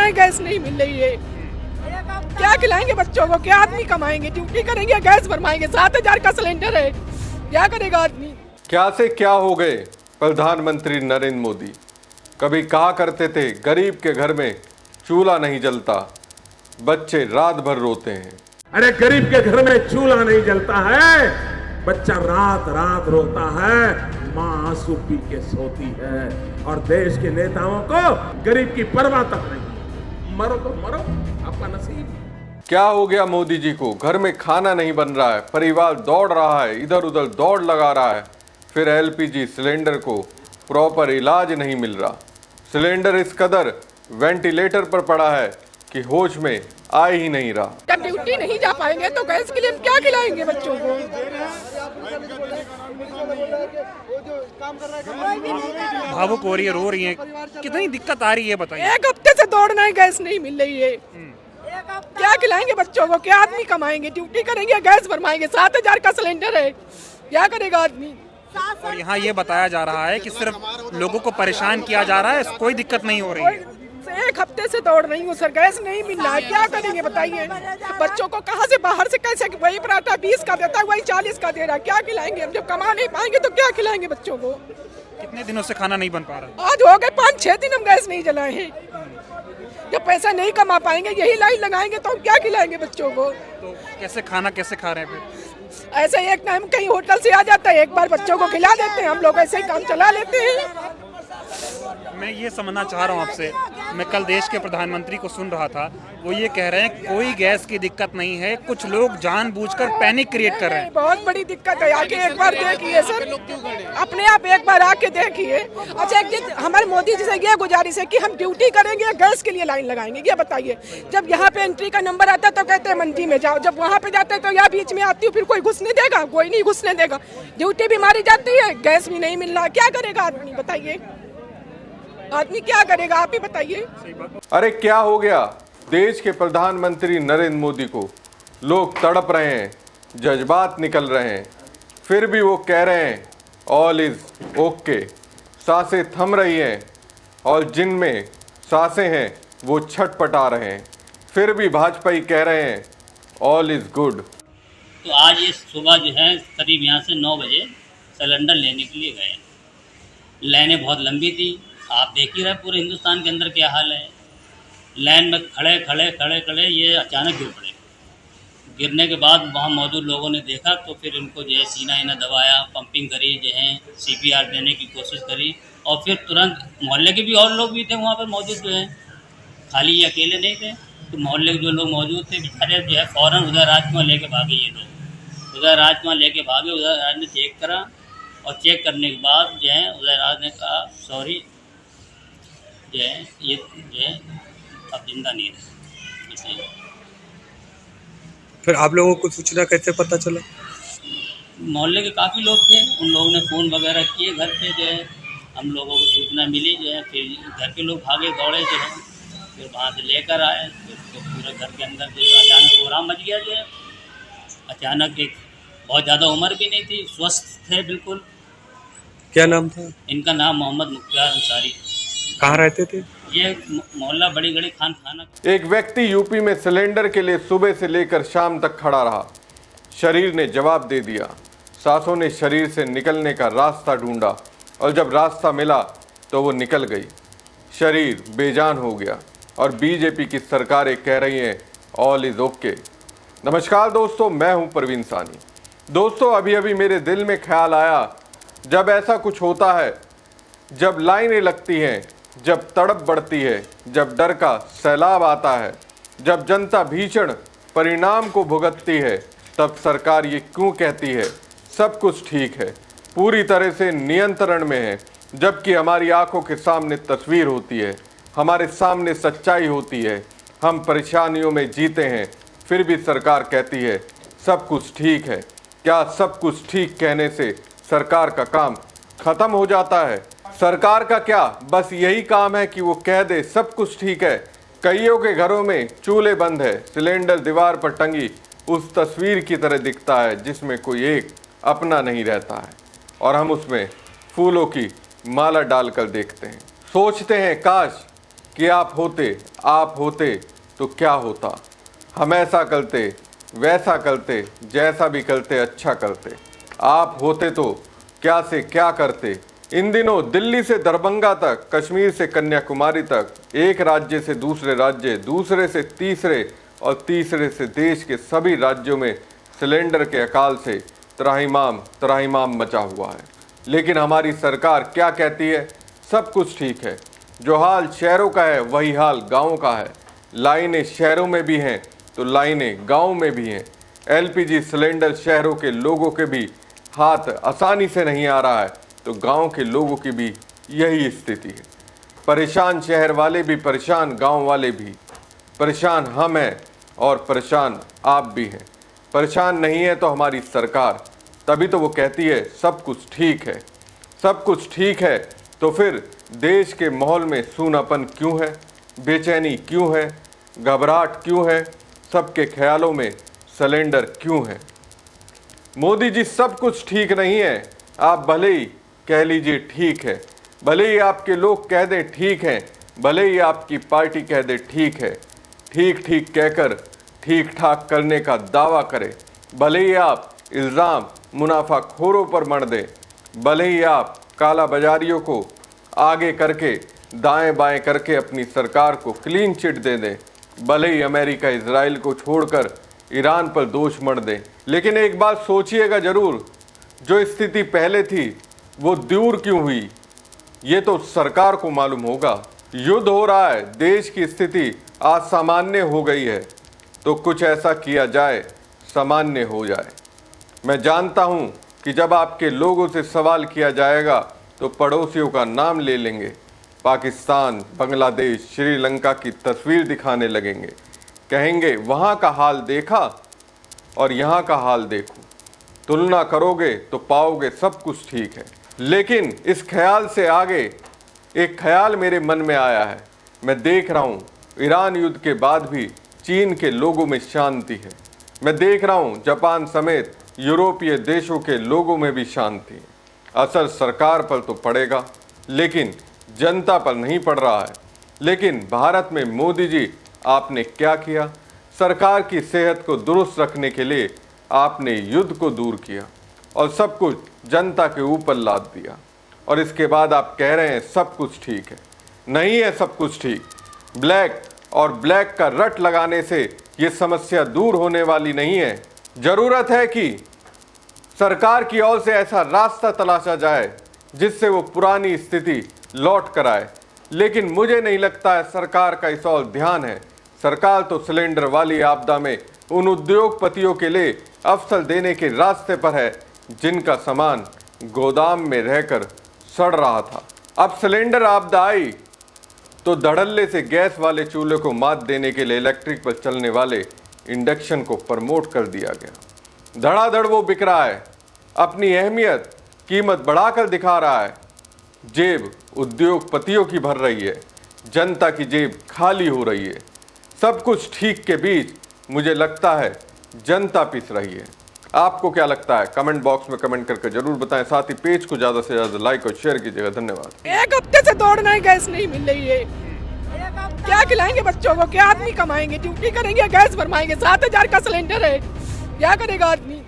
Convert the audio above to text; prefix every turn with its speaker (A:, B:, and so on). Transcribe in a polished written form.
A: है, गैस नहीं मिल रही है। क्या खिलाएंगे बच्चों को? क्या आदमी कमाएंगे? ड्यूटी करेंगे, गैस भरवाएंगे? 7,000 का सिलेंडर है, क्या करेगा आदमी?
B: क्या से क्या हो गए प्रधानमंत्री नरेंद्र मोदी। कभी कहा करते थे गरीब के घर में चूल्हा नहीं जलता, बच्चे रात भर रोते हैं।
C: अरे गरीब के घर में चूल्हा नहीं जलता है, बच्चा रात रात रोता है, माँ आंसू पी के सोती है। और देश के नेताओं को गरीब की परवाह तक नहीं। मरो तो मरो, आपका नसीब।
B: क्या हो गया मोदी जी को? घर में खाना नहीं बन रहा है, परिवार दौड़ रहा है, इधर उधर दौड़ लगा रहा है, फिर एलपीजी सिलेंडर को प्रॉपर इलाज नहीं मिल रहा। सिलेंडर इस कदर वेंटिलेटर पर पड़ा है कि होश में आ ही नहीं रहा।
A: जब ड्यूटी नहीं जा पाएंगे तो गैस के लिए हम क्या खिलाएंगे बच्चों को?
D: भावुक हो रही है, रो रही है, कितनी दिक्कत आ रही है बताइए।
A: एक हफ्ते से दौड़ना है, गैस नहीं मिल रही है। क्या खिलाएंगे बच्चों को? क्या आदमी कमाएंगे? ड्यूटी करेंगे, गैस भरवाएंगे? 7,000 का सिलेंडर है, क्या करेगा आदमी?
D: और यहाँ ये बताया जा रहा है कि सिर्फ लोगों को परेशान किया जा रहा है, कोई दिक्कत नहीं हो रही है।
A: एक हफ्ते से दौड़ रही हूँ सर, गैस नहीं मिल रहा है, क्या करेंगे बताइए? बच्चों को कहाँ से बाहर से कैसे? वही पराठा 20 का देता है, वही 40 का दे रहा है, क्या खिलाएंगे? हम जब कमा नहीं पाएंगे तो क्या खिलाएंगे बच्चों को?
D: कितने दिनों से खाना नहीं बन पा रहा?
A: आज हो गए 5-6 दिन हम गैस नहीं जलाए हैं। जब पैसा नहीं कमा पाएंगे, यही लाइन लगाएंगे तो हम क्या खिलाएंगे बच्चों को?
D: तो कैसे खाना कैसे खा रहे हैं फिर?
A: ऐसे ही एक टाइम कहीं होटल से आ जाता है, एक बार बच्चों को खिला देते हैं, हम लोग ऐसे ही काम चला लेते हैं।
D: मैं ये समझना चाह रहा हूँ आपसे, मैं कल देश के प्रधानमंत्री को सुन रहा था, वो ये कह रहे हैं कोई गैस की दिक्कत नहीं है, कुछ लोग जानबूझकर पैनिक क्रिएट कर रहे हैं।
A: बहुत बड़ी दिक्कत है, आके एक बार देखिए सर, अपने आप एक बार आके देखिए। अच्छा एक दिन हमारे मोदी जी से ये गुजारिश है कि हम ड्यूटी करेंगे, गैस के लिए लाइन लगाएंगे। ये बताइए, जब यहाँ पे एंट्री का नंबर आता है तो कहते हैं मंडी में जाओ, जब वहाँ पे जाते हैं तो यहाँ बीच में आती हूँ, फिर कोई घुसने देगा? कोई नहीं घुसने देगा। ड्यूटी भी मारी जाती है, गैस भी नहीं मिल रहा, क्या करेगा आदमी बताइए? आदमी क्या करेगा, आप ही बताइए।
B: अरे क्या हो गया देश के प्रधानमंत्री नरेंद्र मोदी को? लोग तड़प रहे हैं, जज्बात निकल रहे हैं, फिर भी वो कह रहे हैं ऑल इज ओके। सांसें थम रही हैं और जिनमें सांसें हैं वो छटपटा रहे हैं, फिर भी भाजपाई कह रहे हैं ऑल इज गुड।
E: तो आज ये सुबह जो है करीब यहाँ से 9 बजे सिलेंडर लेने के लिए गए। लाइनें बहुत लंबी थी, आप देख ही रहे पूरे हिंदुस्तान के अंदर क्या हाल है। लाइन में खड़े खड़े खड़े खड़े ये अचानक गिर पड़े। गिरने के बाद वहाँ मौजूद लोगों ने देखा तो फिर इनको जो है सीना इना दबाया, पंपिंग करी, जो है CPR देने की कोशिश करी। और फिर तुरंत मोहल्ले के भी और लोग भी थे वहाँ पर मौजूद, जो है खाली ये अकेले नहीं थे, तो मोहल्ले के जो लोग मौजूद थे बेचारे जो है फ़ौरन उधर राजकुमार लेके भागे। ये लोग उधर राजकुमार लेके भागे, उधर राज ने चेक करा और चेक करने के बाद जो है उधर राज ने कहा सॉरी, जो है ये जो है अब जिंदा नहीं है।
F: फिर आप लोगों को सूचना कैसे पता चला?
E: मोहल्ले के काफ़ी लोग थे, उन लोगों ने फ़ोन वगैरह किए घर पे, जो है हम लोगों को सूचना मिली, जो है फिर घर के लोग भागे दौड़े, जो है फिर वहाँ से लेकर आए। फिर तो पूरे घर के अंदर जो है अचानक कोहराम मच गया। जो है अचानक एक बहुत ज़्यादा उम्र भी नहीं थी, स्वस्थ थे बिल्कुल।
F: क्या नाम था
E: इनका? नाम मोहम्मद मुख्तार अंसारी।
F: कहाँ रहते थे?
E: ये मोहल्ला बड़ी गली खान खाना।
B: एक व्यक्ति यूपी में सिलेंडर के लिए सुबह से लेकर शाम तक खड़ा रहा। शरीर ने जवाब दे दिया, सांसों ने शरीर से निकलने का रास्ता ढूंढा और जब रास्ता मिला तो वो निकल गई। शरीर बेजान हो गया और बीजेपी की सरकारें कह रही हैं ऑल इज ओके। नमस्कार दोस्तों, मैं हूं प्रवीण सानी। दोस्तों अभी अभी मेरे दिल में ख्याल आया, जब ऐसा कुछ होता है, जब लाइनें लगती हैं, जब तड़प बढ़ती है, जब डर का सैलाब आता है, जब जनता भीषण परिणाम को भुगतती है, तब सरकार ये क्यों कहती है सब कुछ ठीक है, पूरी तरह से नियंत्रण में है, जबकि हमारी आंखों के सामने तस्वीर होती है, हमारे सामने सच्चाई होती है, हम परेशानियों में जीते हैं, फिर भी सरकार कहती है सब कुछ ठीक है। क्या सब कुछ ठीक कहने से सरकार का काम खत्म हो जाता है? सरकार का क्या बस यही काम है कि वो कह दे सब कुछ ठीक है? कईयों के घरों में चूल्हे बंद है, सिलेंडर दीवार पर टंगी उस तस्वीर की तरह दिखता है जिसमें कोई एक अपना नहीं रहता है और हम उसमें फूलों की माला डालकर देखते हैं, सोचते हैं काश कि आप होते तो क्या होता। हम ऐसा करते, वैसा करते, जैसा भी करते अच्छा करते। आप होते तो क्या से क्या करते। इन दिनों दिल्ली से दरभंगा तक, कश्मीर से कन्याकुमारी तक, एक राज्य से दूसरे राज्य, दूसरे से तीसरे और तीसरे से देश के सभी राज्यों में सिलेंडर के अकाल से त्राहिमाम मचा हुआ है। लेकिन हमारी सरकार क्या कहती है? सब कुछ ठीक है। जो हाल शहरों का है वही हाल गाँव का है। लाइनें शहरों में भी हैं तो लाइनें गाँव में भी हैं। LPG सिलेंडर शहरों के लोगों के भी हाथ आसानी से नहीं आ रहा है तो गांव के लोगों की भी यही स्थिति है। परेशान शहर वाले भी परेशान, गांव वाले भी परेशान। हम हैं और परेशान आप भी हैं। परेशान नहीं है तो हमारी सरकार, तभी तो वो कहती है सब कुछ ठीक है। सब कुछ ठीक है तो फिर देश के माहौल में सूनापन क्यों है, बेचैनी क्यों है, घबराहट क्यों है, सबके ख्यालों में सिलेंडर क्यों है? मोदी जी सब कुछ ठीक नहीं है। आप भले ही कह लीजिए ठीक है, भले ही आपके लोग कह दें ठीक है, भले ही आपकी पार्टी कह दे ठीक है, ठीक ठीक कहकर ठीक ठाक करने का दावा करें, भले ही आप इल्ज़ाम मुनाफाखोरों पर मढ़ दें, भले ही आप काला बाजारियों को आगे करके दाएं बाएं करके अपनी सरकार को क्लीन चिट दे दें, भले ही अमेरिका इजराइल को छोड़कर ईरान पर दोष मढ़ दें, लेकिन एक बात सोचिएगा ज़रूर, जो स्थिति पहले थी वो दूर क्यों हुई ये तो सरकार को मालूम होगा। युद्ध हो रहा है, देश की स्थिति आज सामान्य हो गई है तो कुछ ऐसा किया जाए सामान्य हो जाए। मैं जानता हूं कि जब आपके लोगों से सवाल किया जाएगा तो पड़ोसियों का नाम ले लेंगे, पाकिस्तान, बांग्लादेश, श्रीलंका की तस्वीर दिखाने लगेंगे, कहेंगे वहाँ का हाल देखा और यहाँ का हाल देखो, तुलना करोगे तो पाओगे सब कुछ ठीक है। लेकिन इस ख्याल से आगे एक ख्याल मेरे मन में आया है। मैं देख रहा हूँ ईरान युद्ध के बाद भी चीन के लोगों में शांति है। मैं देख रहा हूँ जापान समेत यूरोपीय देशों के लोगों में भी शांति है। असर सरकार पर तो पड़ेगा लेकिन जनता पर नहीं पड़ रहा है। लेकिन भारत में मोदी जी आपने क्या किया? सरकार की सेहत को दुरुस्त रखने के लिए आपने युद्ध को दूर किया और सब कुछ जनता के ऊपर लाद दिया और इसके बाद आप कह रहे हैं सब कुछ ठीक है। नहीं है सब कुछ ठीक। ब्लैक और ब्लैक का रट लगाने से ये समस्या दूर होने वाली नहीं है। ज़रूरत है कि सरकार की ओर से ऐसा रास्ता तलाशा जाए जिससे वो पुरानी स्थिति लौट कर आए, लेकिन मुझे नहीं लगता है सरकार का इस ओर ध्यान है। सरकार तो सिलेंडर वाली आपदा में उन उद्योगपतियों के लिए अवसर देने के रास्ते पर है जिनका सामान गोदाम में रहकर सड़ रहा था। अब सिलेंडर आपदा आई तो धड़ल्ले से गैस वाले चूल्हे को मात देने के लिए इलेक्ट्रिक पर चलने वाले इंडक्शन को प्रमोट कर दिया गया। धड़ाधड़ वो बिक रहा है, अपनी अहमियत कीमत बढ़ाकर दिखा रहा है। जेब उद्योगपतियों की भर रही है, जनता की जेब खाली हो रही है। सब कुछ ठीक के बीच मुझे लगता है जनता पिस रही है। आपको क्या लगता है? कमेंट बॉक्स में कमेंट करके जरूर बताएं। साथ ही पेज को ज़्यादा से ज़्यादा लाइक और शेयर कीजिएगा। धन्यवाद।
A: एक हफ्ते से दौड़ना है, गैस नहीं मिल रही है। क्या खिलाएंगे बच्चों को? क्या आदमी कमाएंगे? ड्यूटी करेंगे, गैस भरवाएंगे? 7,000 का सिलेंडर है, क्या करेगा आदमी?